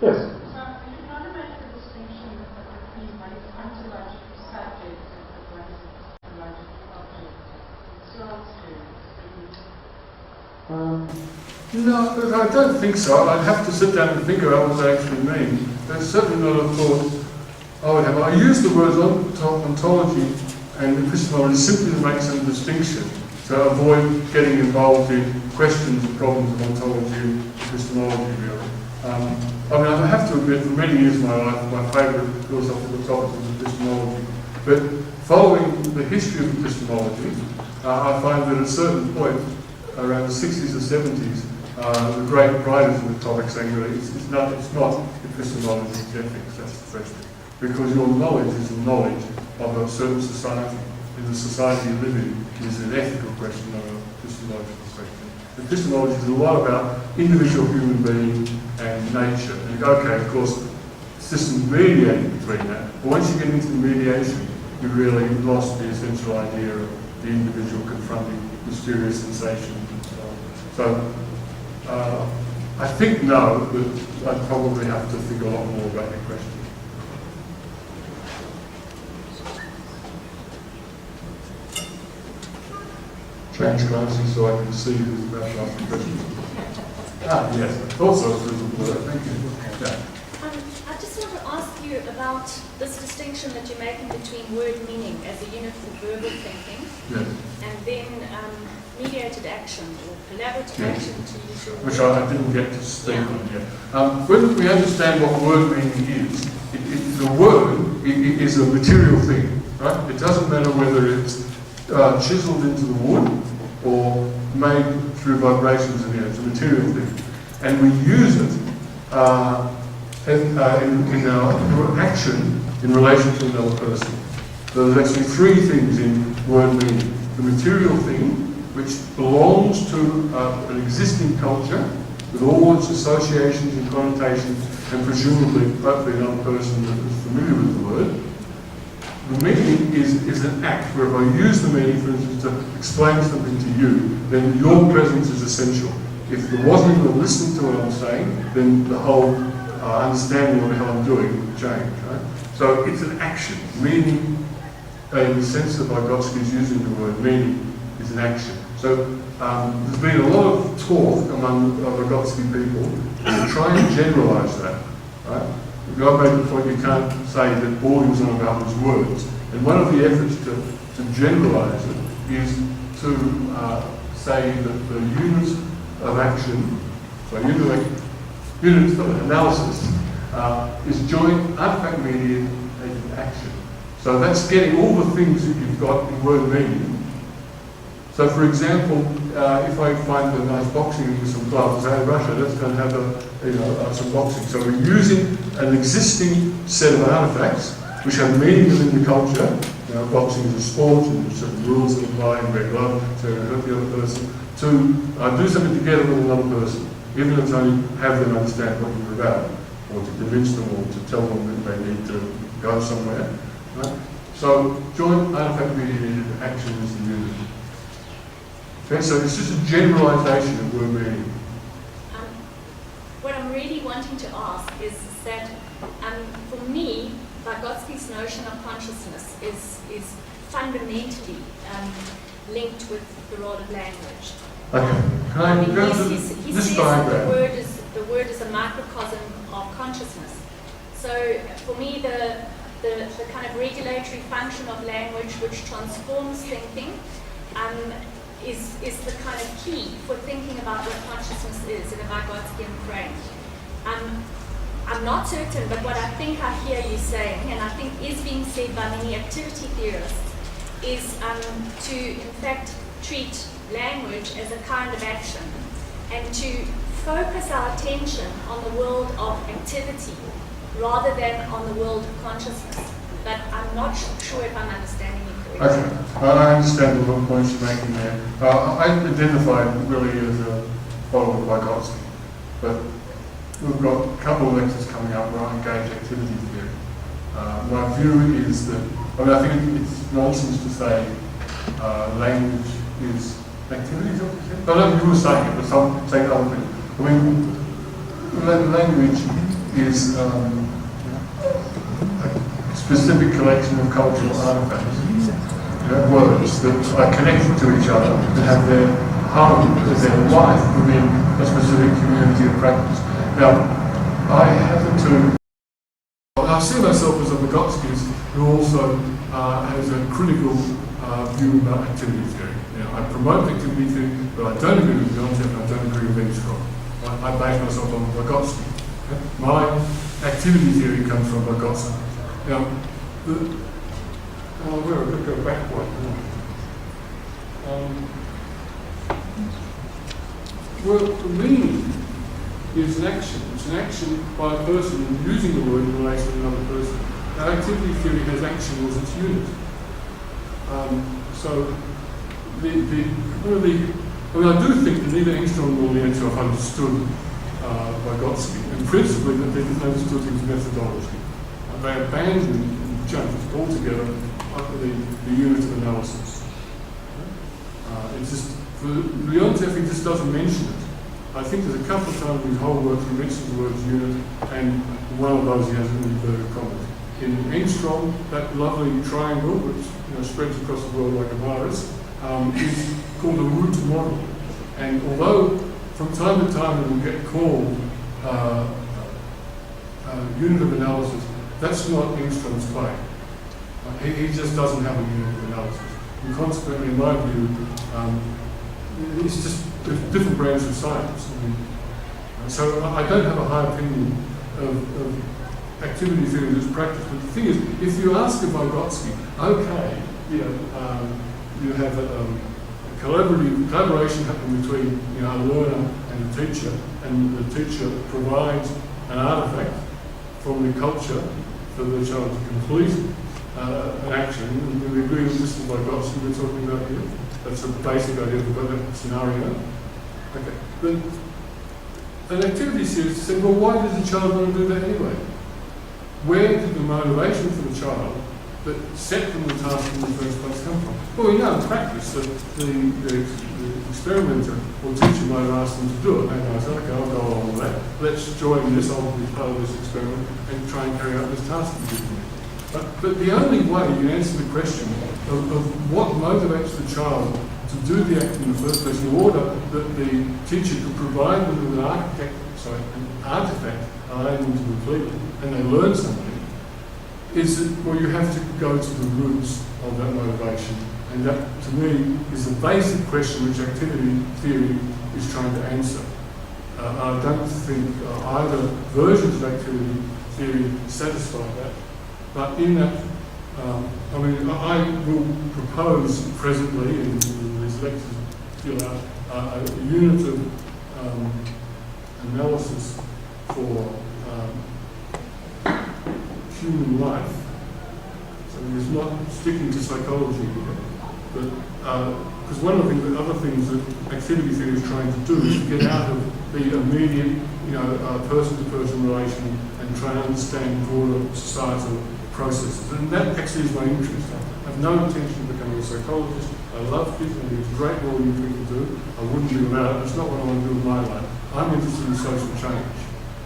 Yes. You want to make the distinction between ontological subjects and ontological objects. No, I don't think so. I'd have to sit down and figure out what they actually mean. That's certainly not a thought I would have. I use the words ontology and epistemology simply to make some distinction, to avoid getting involved in questions and problems of ontology and epistemology, really. I have to admit, for many years of my life, my favourite philosophical topic was epistemology. But following the history of epistemology, I find that at a certain point, around the 60s or 70s, the great writers of the topic saying, really, it's not epistemology, it's ethics, that's the question. Because your knowledge is the knowledge of a certain society. In the society you live in, it is an ethical question, not an epistemological question. Epistemology is a lot about individual human being and nature. And okay, of course, systems mediating between that. But once you get into the mediation, you've really lost the essential idea of the individual confronting mysterious sensations and so on. So, I think no, but I'd probably have to think a lot more about your question. Change glasses so I can see who's about to ask the question. Yes, I thought so. Thank you. Yeah. I just want to ask you about this distinction that you're making between word meaning as a unit for verbal thinking, yes, and then mediated action or collaborative action to use your which I didn't get to speak on yet. When we understand what word meaning is, the word is a material thing, right? It doesn't matter whether it's chiseled into the wood or made through vibrations in the air. It's a material thing. And we use it in our action in relation to another person. So there's actually three things in word meaning. The material thing, which belongs to an existing culture with all its associations and connotations, and presumably, hopefully, another person that is familiar with the word. The meaning is an act, where if I use the meaning, for instance, to explain something to you, then your presence is essential. If there wasn't even a listening to what I'm saying, then the whole understanding of what the hell I'm doing would change, right? So it's an action. Meaning, in the sense that Vygotsky is using the word meaning, is an action. So there's been a lot of talk among Vygotsky people to try and generalise that, right? God made the point you can't say that all he was on about was words. And one of the efforts to generalise it is to say that the units of action, so units of analysis, is joint artifact mediated action. So that's getting all the things that you've got in word meaning. So for example, if I find a nice boxing with some gloves, say in Russia, that's going to have some boxing. So we're using an existing set of artifacts which have meaning within the culture. Boxing is a sport and there's certain rules that apply in red glove to hurt the other person, to do something together with another person, even if it's only have them understand what you're about, or to convince them, or to tell them that they need to go somewhere. Right? So joint artifact mediated action is the unit. Okay, so it's just a generalisation of word meaning. What I'm really wanting to ask is that, for me, Vygotsky's notion of consciousness is fundamentally linked with the role of language. Okay. He says that the word is a microcosm of consciousness. So for me, the kind of regulatory function of language which transforms thinking is the kind of key for thinking about what consciousness is in a Vygotskian frame. I'm not certain, but what I think I hear you saying, and I think is being said by many activity theorists, is to in fact treat language as a kind of action and to focus our attention on the world of activity rather than on the world of consciousness. But I'm not sure if I'm understanding you correctly. Okay, I understand the points you're making there. I identify really as a follower of Vygotsky, but we've got a couple of lectures coming up where I engage activity theory. My view is that, I think it's nonsense to say language is activity, is that what you said? I don't know if you were saying it, but some saying other things. Language is a specific collection of cultural artifacts, words that are connected to each other, that have their home, their life within a specific community of practice. Now, I happen to, I see myself as a Vygotsky who also has a critical view about activity theory. I promote activity theory, but I don't agree with Vygotsky and I don't agree with Engstrom. I base myself on Vygotsky. My activity theory comes from Vygotsky. Now, where I've got to go back one. Well, the meaning is an action. It's an action by a person using the word in relation to another person. Now, activity theory has action as its unit. So, I do think that neither Engstrom nor Lienzoff understood Vygotsky, and principally that they didn't understood his methodology. They abandoned and jumped altogether the unit of analysis. It's just, for Leontiev, he just doesn't mention it. I think there's a couple of times in his whole work he mentions the word unit, and one of those he has an inverted comment. In Engstrom, that lovely triangle, which spreads across the world like a virus, is called a root model. And although from time to time it will get called unit of analysis, that's not Engstrom's play. He just doesn't have a unit of analysis. And consequently, in my view, it's just a different branch of science. So I don't have a high opinion of activity theory as practice. But the thing is, if you ask a Vygotsky, okay, you have a collaboration happening between a learner and a teacher, and the teacher provides an artifact from the culture for the child to complete an action. And we agree with this is Vygotsky we're talking about here. That's a basic idea of that scenario. Okay. Then an activity series said, well, why does the child want to do that anyway? Where did the motivation for the child that set them the task in the first place come from? Well, we know in practice that the experimenter or teacher might have asked them to do it. They might say, okay, I'll go along with that. Let's join this, I'll be part of this experiment and try and carry out this task that you've given me. But the only way you answer the question of what motivates the child to do the act in the first place in order that the teacher could provide them with an artifact allowing them to complete it, and they learn something, is that, well, you have to go to the roots of that motivation. And that, to me, is the basic question which activity theory is trying to answer. I don't think either versions of activity theory satisfy that. But in that, I will propose presently in these lectures a unit of analysis for human life. So it's not sticking to psychology here, but because one of the other things that activity theory is trying to do is to get out of the immediate, person-to-person relation and try and understand broader societal processes. And that actually is my interest. I have no intention of becoming a psychologist. I love it, and it's great what you people do. I wouldn't be without it. It's not what I want to do with my life. I'm interested in social change.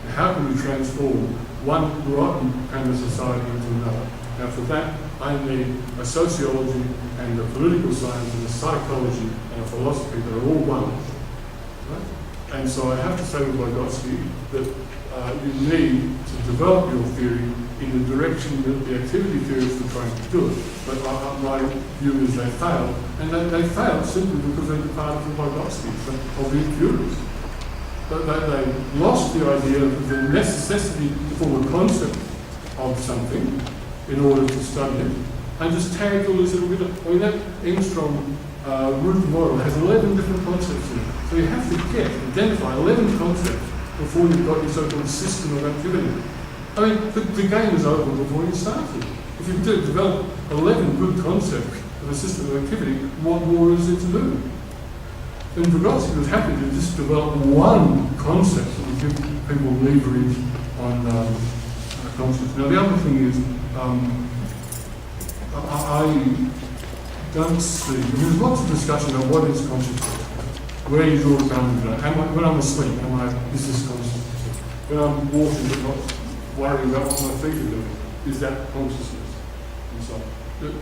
And how can we transform one rotten kind of society into another? Now for that, I need a sociology and a political science and a psychology and a philosophy that are all one. Right? And so I have to say with Vygotsky that you need to develop your theory in the direction that the activity theorists are trying to do it. But my view is they failed. And they failed simply because they departed from Vygotsky, of the curious. But they lost the idea of the necessity to form a concept of something in order to study it, and just tagged all this little bit of, that Engstrom root model has 11 different concepts in it. So you have to identify 11 concepts before you've got your so-called system of activity. The game is over before you started. If you develop 11 good concepts of a system of activity, what more is there to do? And Vygotsky was happy to just develop one concept that would give people leverage on consciousness. Now the other thing is, I don't see, there's lots of discussion about what is consciousness, where you draw the boundary. When I'm asleep, is this consciousness? when I'm walking but not worrying about what my feet are doing, is that consciousness. And so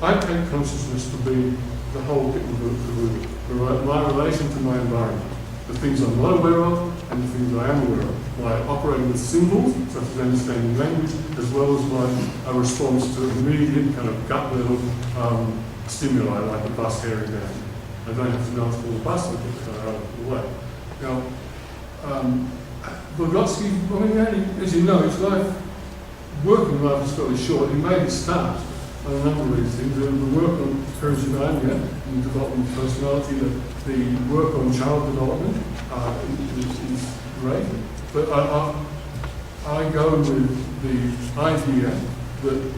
I take consciousness to be the whole bit of my relation to my environment, the things I'm not aware of and the things I am aware of. My operating with symbols, such as understanding language, as well as my response to immediate kind of gut level stimuli, like a bus hearing down. I don't have to know it's called a bus, I get out of the way. Now, Vygotsky, as you know, his working life is fairly short. He made a start on a number of these things. The work on Consciousnes and development of personality, the work on child development is great. But I go with the idea that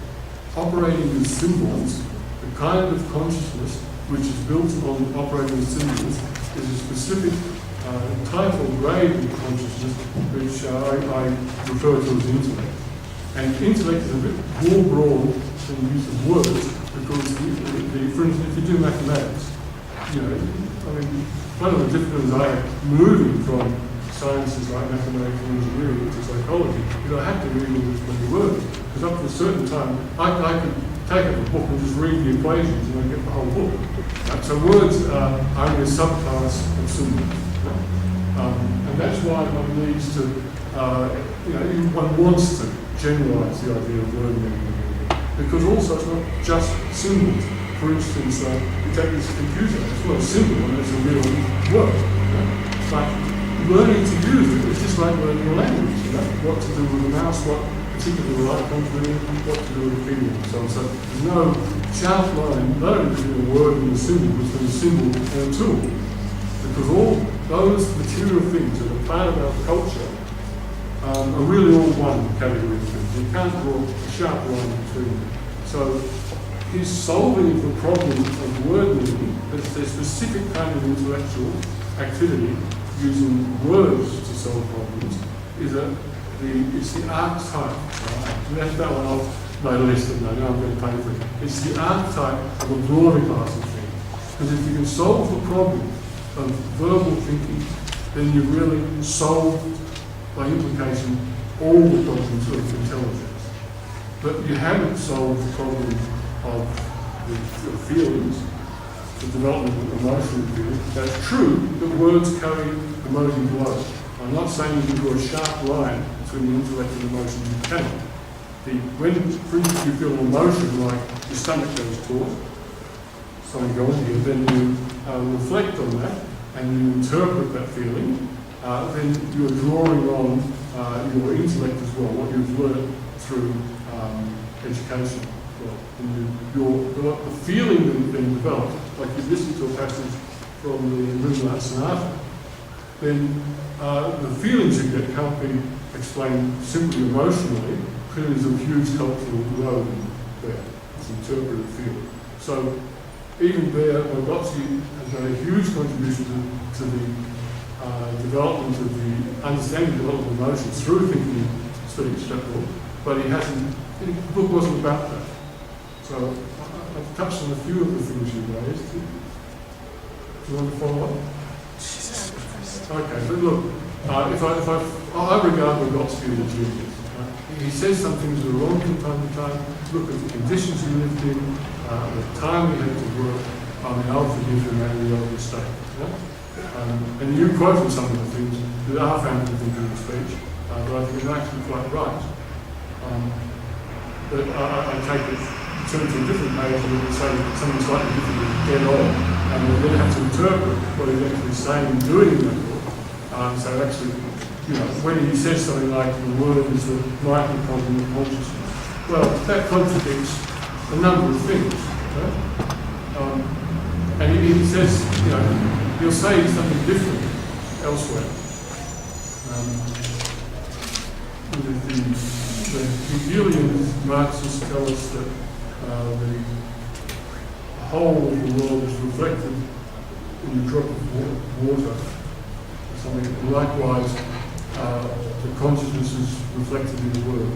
operating with symbols, the kind of consciousness which is built on operating with symbols, is a specific type or grade of consciousness which I refer to as intellect. And intellect is a bit more broad than the use of words, because, for instance, if you do mathematics, one of the difficulties I have moving from sciences like mathematics and engineering to psychology is I have to read all these many words, because up to a certain time I could take up a book and just read the equations and I get the whole book. Right? So words are only a subclass of symbols. And that's why one needs to, one wants to generalise the idea of word meaning. Because also it's not just symbols. For instance, you take this computer, it's not a symbol and it's a real word. But learning to use it is just like learning a language. What to do with a mouse, what particular icon to do, what to do with a keyboard and so on. So there's no sharp line, not only between a word and a symbol, but between a symbol and a tool. Because all those material things that are part of our culture are really all one category of things. You can't draw a sharp line between them. So his solving the problem of word meaning, that's a specific kind of intellectual activity using words to solve problems, is it's the archetype. That's that one off my list, and I know I'm going to pay for it. It's the archetype of a broader class of things. Because if you can solve the problem of verbal thinking, then you've really solved, by implication, all the problems of intelligence. But you haven't solved the problem of the feelings, the development of emotional feelings. That's true that words carry emotive load. I'm not saying you can draw a sharp line between the intellect and emotion. You cannot. When, for instance, you feel an emotion like your stomach goes taut, something goes here, then you reflect on that and you interpret that feeling, then you're drawing on your intellect as well, what you've learned through education. The feeling that's been developed, like you listen to a passage from the Moonlight Sonata, then the feelings you get can't be explained simply emotionally, because there's a huge cultural load there. It's interpreted feeling. So even there, Vygotsky has made a huge contribution to the development of the understanding development of emotions through thinking, speech, that book. But he hasn't. The book wasn't about that. So I've touched on a few of the things you raised. Do you want to follow up? Okay, but look, I regard Vygotsky as a genius. He says some things that are wrong from time to time. Look at the conditions he lived in, the time he had to work. I'll forgive him and the mistake. And you quoted some of the things that are found in the speech, but I think they're actually quite right. But I take it, turn to a different page and say something slightly different is dead on, and we then have to interpret what he's actually saying and doing in that book. So actually, when he says something like the word is the microcosm of consciousness, well, that contradicts a number of things. And he says, he'll say something different elsewhere. The Hegelian Marxists tell us that the whole of the world is reflected in the drop of water. Something likewise, the consciousness is reflected in the world.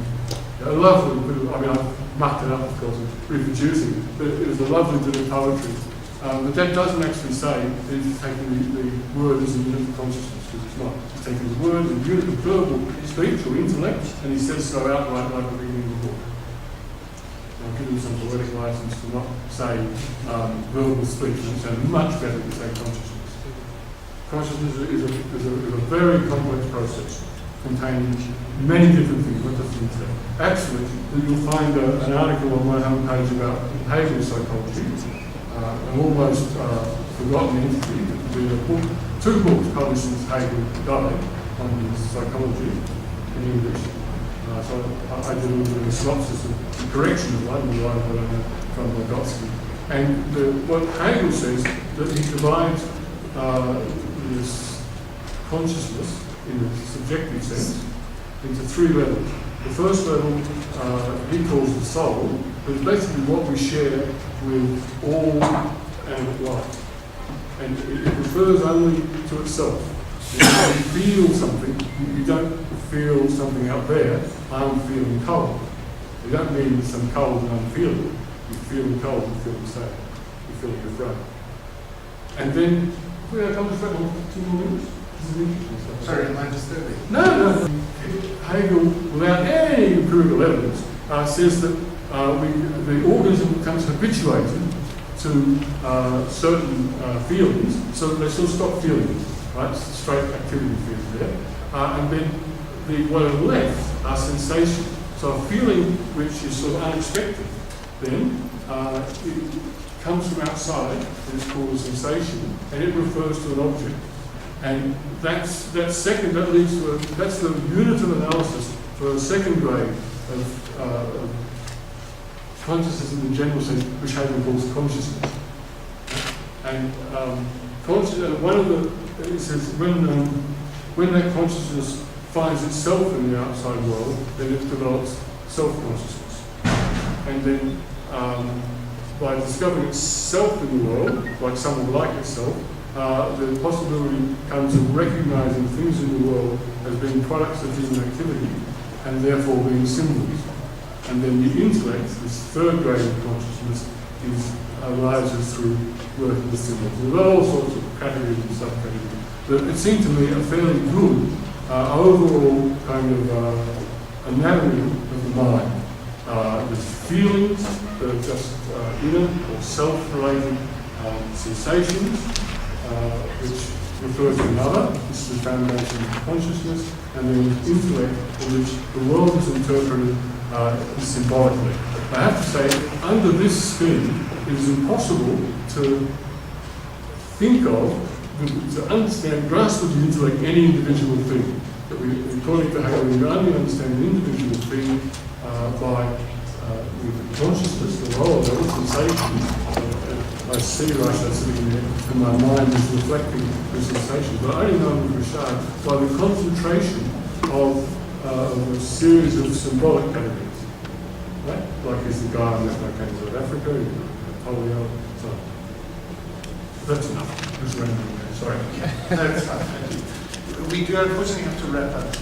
A lovely bit of, I've mucked it up, of course, reproducing, but it was a lovely bit of poetry But that doesn't actually say that it's taking the word as a unit of consciousness, because it's not. It's taking the word as a unit of verbal speech or intellect, and he says so outright like a reading of the book. I'll give him some poetic license to not say verbal speech, and it's much better to say consciousness. Consciousness is a very complex process containing many different things, not just intellect. Actually, you'll find an article on my homepage about behavioural psychology, an almost forgotten entity. There's a book, 2 books published since Hegel died on his psychology in English. So I did a little bit of a synopsis of the correction of one, from Vygotsky. And what Hegel says, that he divides this consciousness in a subjective sense into 3 levels. The first level he calls the soul, but it's basically what we share with all animate life. And it refers only to itself. When you feel something, you don't feel something out there. I'm feeling cold. You don't mean there's some cold and I'm feeling. You're feeling cold, you feel sad. You feel afraid. And then, we come to that one, 2 more minutes. This is interesting stuff. Sorry, am I disturbing? No. Hegel, without any empirical evidence, says that the organism becomes habituated to certain feelings, so that they sort of stop feeling it, right? It's the straight activity field there. And then what are left are sensations. So a feeling which is sort of unexpected, then it comes from outside, and it's called a sensation, and it refers to an object. And that's the unit of analysis for a second grade of consciousness in the general sense, which Hegel calls consciousness. And one of the, it says, when that consciousness finds itself in the outside world, then it develops self-consciousness. And then by discovering itself in the world, like someone like itself, the possibility comes of recognizing things in the world as being products of human activity and therefore being symbols. And then the intellect, this third grade of consciousness, arises through working with symbols. There are all sorts of categories and subcategories. But it seemed to me a fairly good overall kind of anatomy of the mind. There's feelings that are just inner or self-related sensations, which refer to another. This is the foundation of consciousness, and then intellect, in which the world is interpreted symbolically. I have to say, under this scheme, it is impossible to think of, to understand, grasp with the intellect any individual thing. That according to Hegel, we only understand an individual thing by with consciousness, the lower level sensations. I see Russia sitting there, and my mind is reflecting the sensations. But I only know with Richard by the concentration of a series of symbolic categories. Right? Like he's the guy on the volcanoes of Africa, polio, so on. That's enough. Just random. Sorry. No, it's fine. Thank you. We do unfortunately have to wrap up.